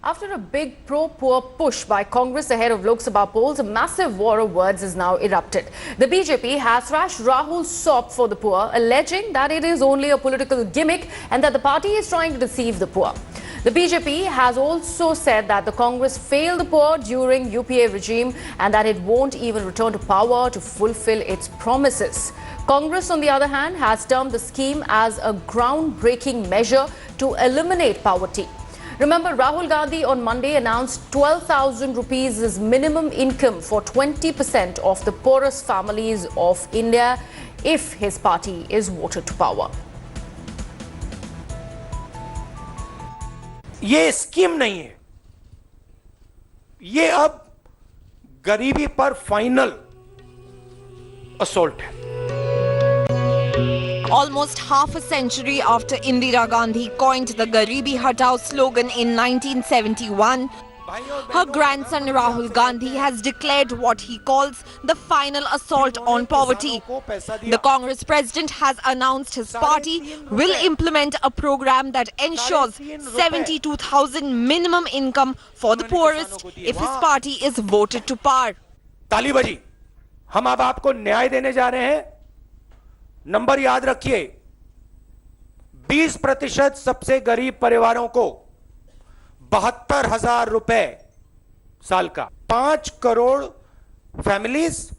After a big pro-poor push by Congress ahead of Lok Sabha polls, a massive war of words has now erupted. The BJP has thrashed Rahul's SOP for the poor, alleging that it is only a political gimmick and that the party is trying to deceive the poor. The BJP has also said that the Congress failed the poor during UPA regime and that it won't even return to power to fulfill its promises. Congress, on the other hand, has termed the scheme as a groundbreaking measure to eliminate poverty. Remember, Rahul Gandhi on Monday announced 12,000 rupees as minimum income for 20% of the poorest families of India if his party is voted to power. ये scheme नहीं है, ये अब गरीबी पर final assault है. Almost half a century after Indira Gandhi coined the Garibi Hatao slogan in 1971, her grandson Rahul Gandhi has declared what he calls the final assault on poverty. The Congress president has announced his party will implement a program that ensures 72,000 minimum income for the poorest if his party is voted to power. ताली बजी. हम अब आपको न्याय देने जा रहे हैं. नंबर याद रखिए, 20% सबसे गरीब परिवारों को 72,000 रुपए साल का, 5 करोड़ फैमिलीज,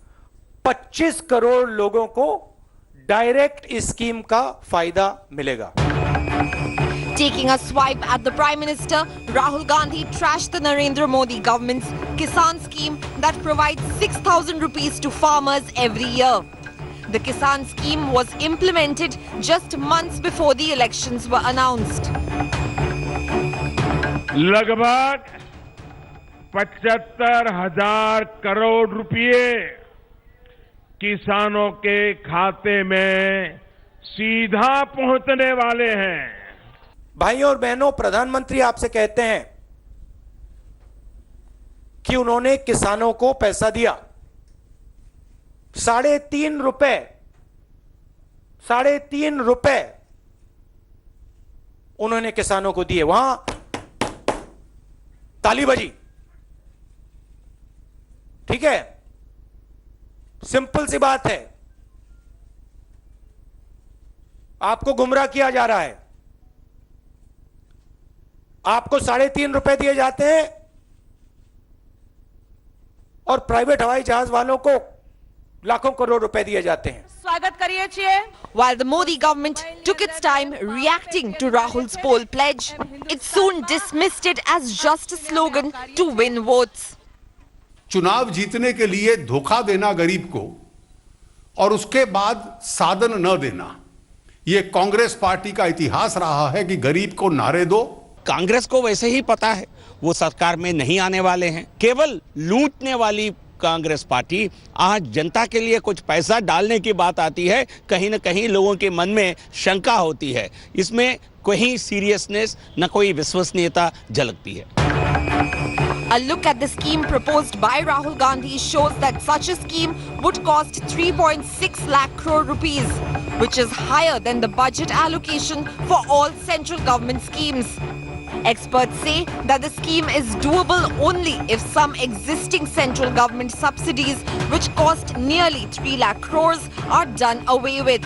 25 करोड़ लोगों को डायरेक्ट इस स्कीम का फायदा मिलेगा. Taking a swipe at the Prime Minister, Rahul Gandhi trashed the Narendra Modi government's Kisan scheme that provides 6,000 rupees to farmers every year. The Kisan scheme was implemented just months before the elections were announced. लगभग 75,000 करोड़ रुपए किसानों के खाते में सीधा पहुंचने वाले हैं. भाइयों और बहनों, प्रधानमंत्री आपसे कहते हैं कि उन्होंने किसानों को पैसा दिया. 3.5 रुपए, 3.5 रुपए उन्होंने किसानों को दिए. वहां ताली बजी. ठीक है, सिंपल सी बात है. आपको गुमराह किया जा रहा है. आपको 3.5 रुपए दिए जाते हैं और प्राइवेट हवाई जहाज वालों को लाखों करोड़ रुपए दिए जाते हैं. स्वागत करिए छिए. While the Modi government took its time reacting to Rahul's poll pledge, it soon dismissed it as just a slogan to win votes. चुनाव जीतने के लिए धोखा देना गरीब को और उसके बाद साधन न देना, यह कांग्रेस पार्टी का इतिहास रहा है कि गरीब को नारे दो. कांग्रेस को वैसे ही पता है वो सरकार में नहीं आने वाले हैं. केवल लूटने वाली कांग्रेस पार्टी आज जनता के लिए कुछ पैसा डालने की बात आती है, कहीं न कहीं लोगों के मन में शंका होती है. इसमें कोई सीरियसनेस न कोई विश्वसनीयता झलकती है. A look at the scheme proposed by Rahul Gandhi shows that such a scheme would cost 3.6 lakh crore rupees, which is higher than the budget allocation for all central government schemes. Experts say that the scheme is doable only if some existing central government subsidies, which cost nearly 3 lakh crores, are done away with.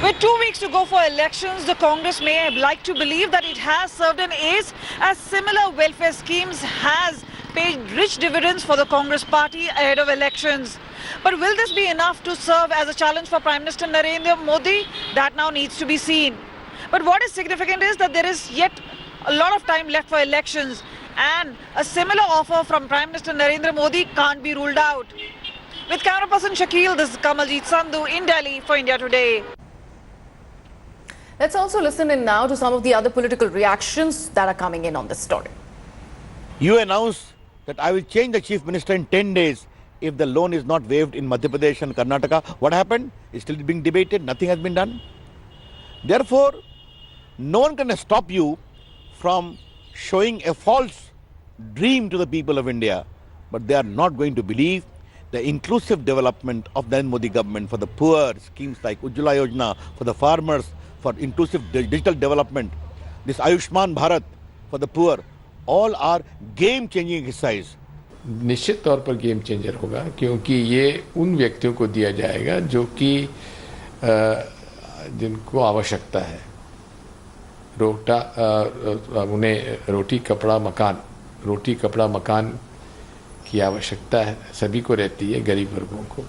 With 2 weeks to go for elections, the Congress may like to believe that it has served an ace, as similar welfare schemes has paid rich dividends for the Congress party ahead of elections. But will this be enough to serve as a challenge for Prime Minister Narendra Modi? That now needs to be seen. But what is significant is that there is yet a lot of time left for elections, and a similar offer from Prime Minister Narendra Modi can't be ruled out. With camera person Shakil, this is Kamaljeet Sandhu in Delhi for India Today. Let's also listen in now to some of the other political reactions that are coming in on this story. You announced that I will change the chief minister in 10 days if the loan is not waived in Madhya Pradesh and Karnataka. What happened? It's still being debated. Nothing has been done. Therefore, no one can stop you from showing a false dream to the people of India, but they are not going to believe the inclusive development of the Modi government for the poor, schemes like Ujjwala Yojana for the farmers, for inclusive digital development, this Ayushman Bharat for the poor, all are game-changing exercise. निश्चित तौर पर game changer होगा, क्योंकि ये उन व्यक्तियों को दिया जाएगा जो कि जिनको आवश्यकता है, उन्हें रोटी कपड़ा मकान की आवश्यकता है, सभी को रहती है, गरीब वर्गों को,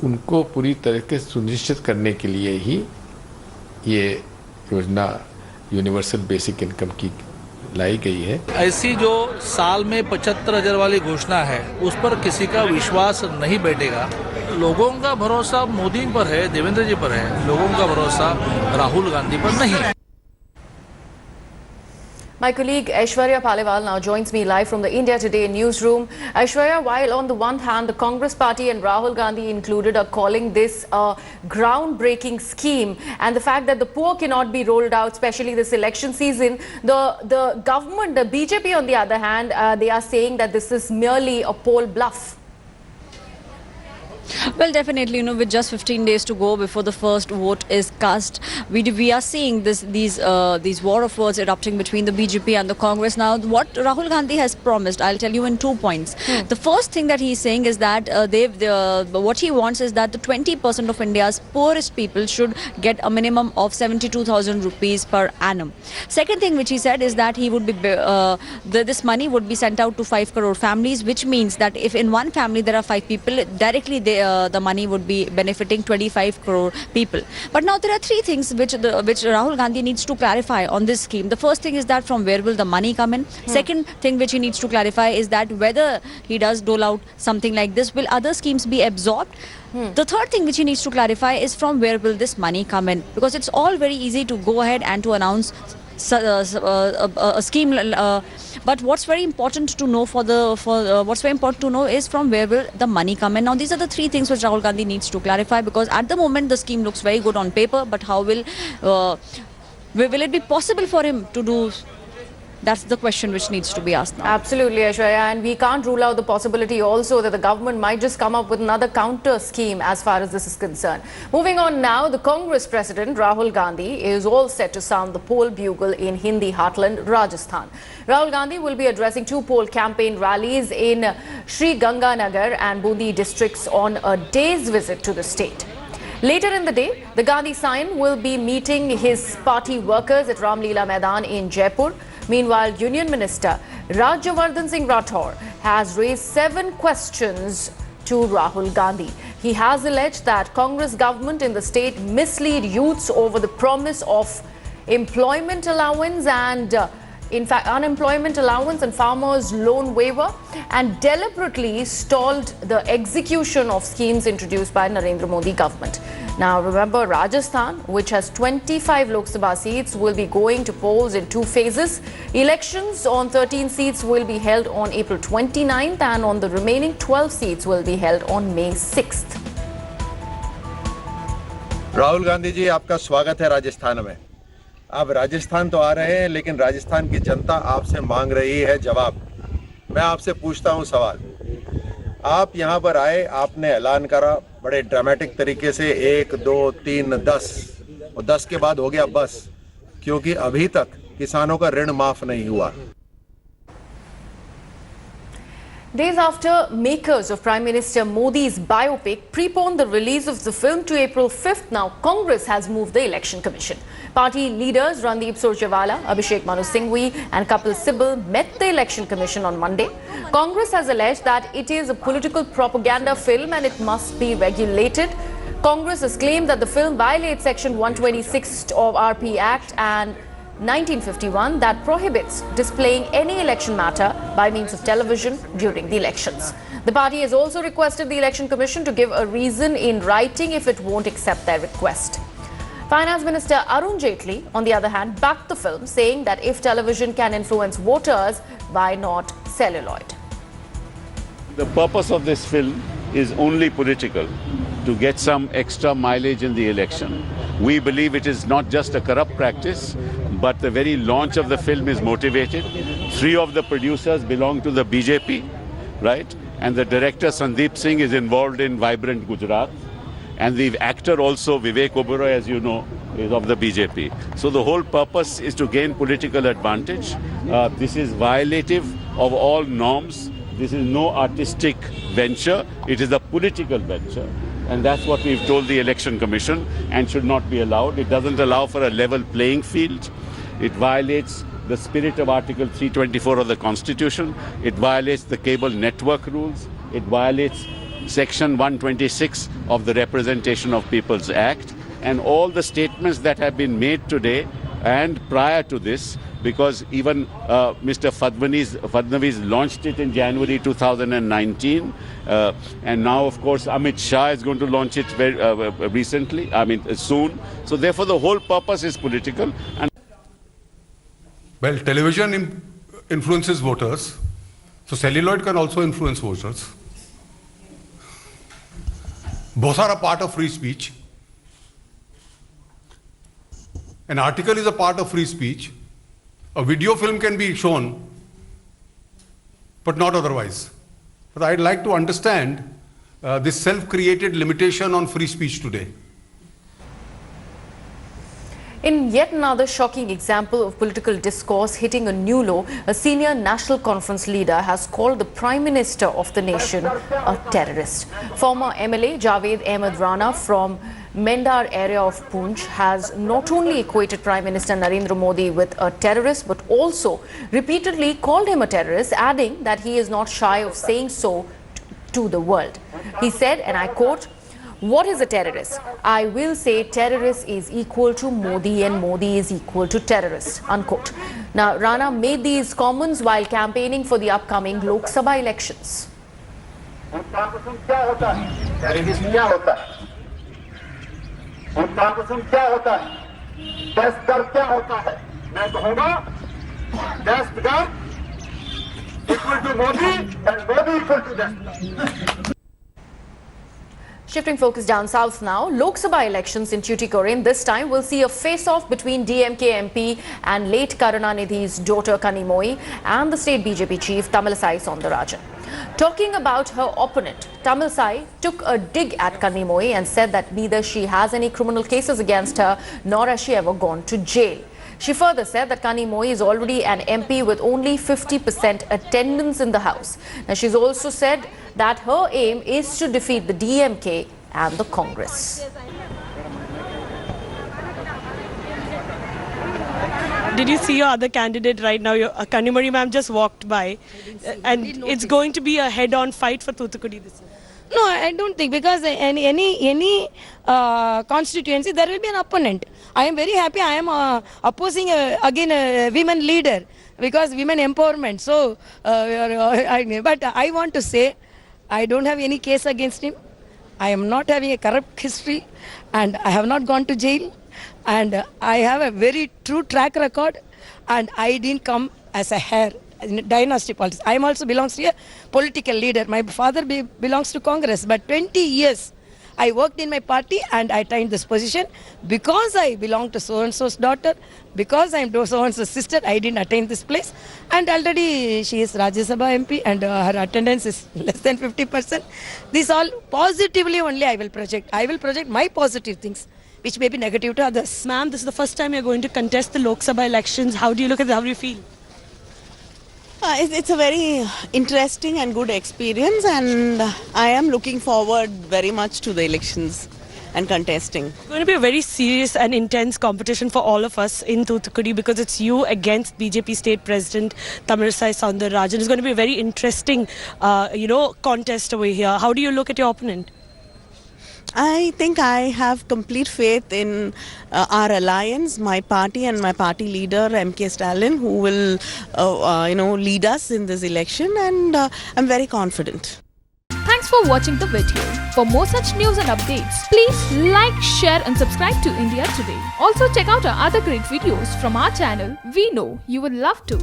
उनको पूरी तरह से सुनिश्चित करने के लिए ही ये योजना यूनिवर्सल बेसिक इनकम की लाई गई है। ऐसी जो साल में 75,000 वाली घोषणा है, उस पर किसी का विश्वास नहीं बैठेगा। लोगों का भरोसा मोदी पर है, देवेंद्र जी पर है, लोगों का भरोसा राहुल गांधी पर नहीं है। My colleague Aishwarya Paliwal now joins me live from the India Today newsroom. Aishwarya, while on the one hand the Congress party and Rahul Gandhi included are calling this a groundbreaking scheme, and the fact that the poor cannot be rolled out, especially this election season, the government, the BJP on the other hand, they are saying that this is merely a poll bluff. Well, definitely, with just 15 days to go before the first vote is cast, we are seeing these war of words erupting between the BJP and the Congress. Now, what Rahul Gandhi has promised, I'll tell you in 2 points. The first thing that he's saying is that what he wants is that the 20% of India's poorest people should get a minimum of 72,000 rupees per annum. Second thing which he said is that he would be this money would be sent out to 5 crore families, which means that if in one family there are 5 people, directly the money would be benefiting 25 crore people. But now there are 3 things which Rahul Gandhi needs to clarify on this scheme. The first thing is that from where will the money come in? Second thing which he needs to clarify is that whether he does dole out something like this, will other schemes be absorbed? The third thing which he needs to clarify is from where will this money come in? Because it's all very easy to go ahead and to announce a scheme, but what's very important to know what's very important to know is from where will the money come in. Now these are the 3 things which Rahul Gandhi needs to clarify, because at the moment the scheme looks very good on paper, but how will it be possible for him to do? That's the question which needs to be asked now. Absolutely, Aishwarya, and we can't rule out the possibility also that the government might just come up with another counter scheme as far as this is concerned. Moving on now, the Congress president Rahul Gandhi is all set to sound the poll bugle in Hindi heartland Rajasthan. Rahul Gandhi will be addressing 2 poll campaign rallies in Sri Ganganagar and Bundi districts on a day's visit to the state. Later in the day, the Gandhi Scion will be meeting his party workers at Ramleela Maidan in Jaipur. Meanwhile, Union Minister Rajyavardhan Singh Rathore has raised 7 questions to Rahul Gandhi. He has alleged that Congress government in the state mislead youths over the promise of employment allowance and in fact unemployment allowance and farmers loan waiver, and deliberately stalled the execution of schemes introduced by Narendra Modi government. Now remember, Rajasthan, which has 25 Lok Sabha seats, will be going to polls in 2 phases. Elections on 13 seats will be held on April 29th, and on the remaining 12 seats will be held on May 6th. Rahul Gandhi ji, आपका स्वागत है राजस्थान में। आप राजस्थान तो आ रहे हैं, लेकिन राजस्थान की जनता आपसे मांग रही है जवाब। मैं आपसे पूछता हूं सवाल। आप यहां पर आए, आपने ऐलान करा बड़े ड्रामेटिक तरीके से 1, 2, 3, 10 और 10 के बाद हो गया बस, क्योंकि अभी तक किसानों का ऋण माफ नहीं हुआ। Days after makers of Prime Minister Modi's biopic preponed the release of the film to April 5th, now Congress has moved the Election Commission. Party leaders Randeep Surjewala, Abhishek Manu Singhvi and Kapil Sibal met the Election Commission on Monday. Congress has alleged that it is a political propaganda film and it must be regulated. Congress has claimed that the film violates Section 126 of RP Act and 1951 that prohibits displaying any election matter by means of television during the elections. The party has also requested the Election Commission to give a reason in writing if it won't accept their request. Finance Minister Arun Jaitley, on the other hand, backed the film, saying that if television can influence voters, why not celluloid? The purpose of this film is only political, to get some extra mileage in the election. We believe it is not just a corrupt practice, but the very launch of the film is motivated. 3 of the producers belong to the BJP, right? And the director Sandeep Singh is involved in Vibrant Gujarat. And the actor also, Vivek Oberoi, as you know, of the BJP. So the whole purpose is to gain political advantage. This is violative of all norms. This is no artistic venture. It is a political venture. And that's what we've told the Election Commission and should not be allowed. It doesn't allow for a level playing field. It violates the spirit of Article 324 of the Constitution. It violates the cable network rules. It violates Section 126 of the Representation of People's Act. And all the statements that have been made today and prior to this, because even Mr. Fadnavis launched it in January 2019, and now, of course, Amit Shah is going to launch it very recently, soon. So therefore, the whole purpose is political. And well, television influences voters, so celluloid can also influence voters. Both are a part of free speech. An article is a part of free speech. A video film can be shown, but not otherwise. But I'd like to understand this self-created limitation on free speech today. In yet another shocking example of political discourse hitting a new low, a senior National Conference leader has called the Prime Minister of the nation a terrorist. Former MLA Javed Ahmed Rana from Mendar area of Poonch has not only equated Prime Minister Narendra Modi with a terrorist but also repeatedly called him a terrorist, adding that he is not shy of saying so to the world. He said, and I quote, "What is a terrorist? I will say terrorist is equal to Modi and Modi is equal to terrorist," unquote. Now, Rana made these comments while campaigning for the upcoming Lok Sabha elections. Shifting focus down south now, Lok Sabha elections in Tuticorin this time will see a face-off between DMK MP and late Karunanidhi's daughter Kanimoi and the state BJP chief Tamilisai Soundarajan. Talking about her opponent, Tamilisai took a dig at Kanimoi and said that neither she has any criminal cases against her nor has she ever gone to jail. She further said that Kanimoi is already an MP with only 50% attendance in the House. Now, she's also said that her aim is to defeat the DMK and the Congress. Did you see your other candidate right now? Your Kanimoi ma'am just walked by, and it's going to be a head-on fight for Thoothukudi this year. No, I don't think, because any constituency there will be an opponent. I am very happy. I am opposing again a women leader, because women empowerment. So, but I want to say, I don't have any case against him. I am not having a corrupt history, and I have not gone to jail, and I have a very true track record, and I didn't come as a heir in dynasty politics. I am also belongs to a political leader. My father belongs to Congress, but 20 years I worked in my party and I attained this position because I belong to so-and-so's daughter, because I am so-and-so's sister. I didn't attain this place, and already she is Rajya Sabha MP and her attendance is less than 50%. This all positively only I will project. I will project my positive things, which may be negative to others. Ma'am, this is the first time you're going to contest the Lok Sabha elections. How do you look at it? How do you feel? It's a very interesting and good experience, and I am looking forward very much to the elections and contesting. It's going to be a very serious and intense competition for all of us in Thoothukudi, because it's you against BJP State President Tamilisai Soundarajan. It's going to be a very interesting, contest over here. How do you look at your opponent? I think I have complete faith in our alliance, my party and my party leader MK Stalin, who will lead us in this election, and I'm very confident. Thanks for watching the video. For more such news and updates, please like, share and subscribe to India Today. Also check out our other great videos from our channel. We know you would love to.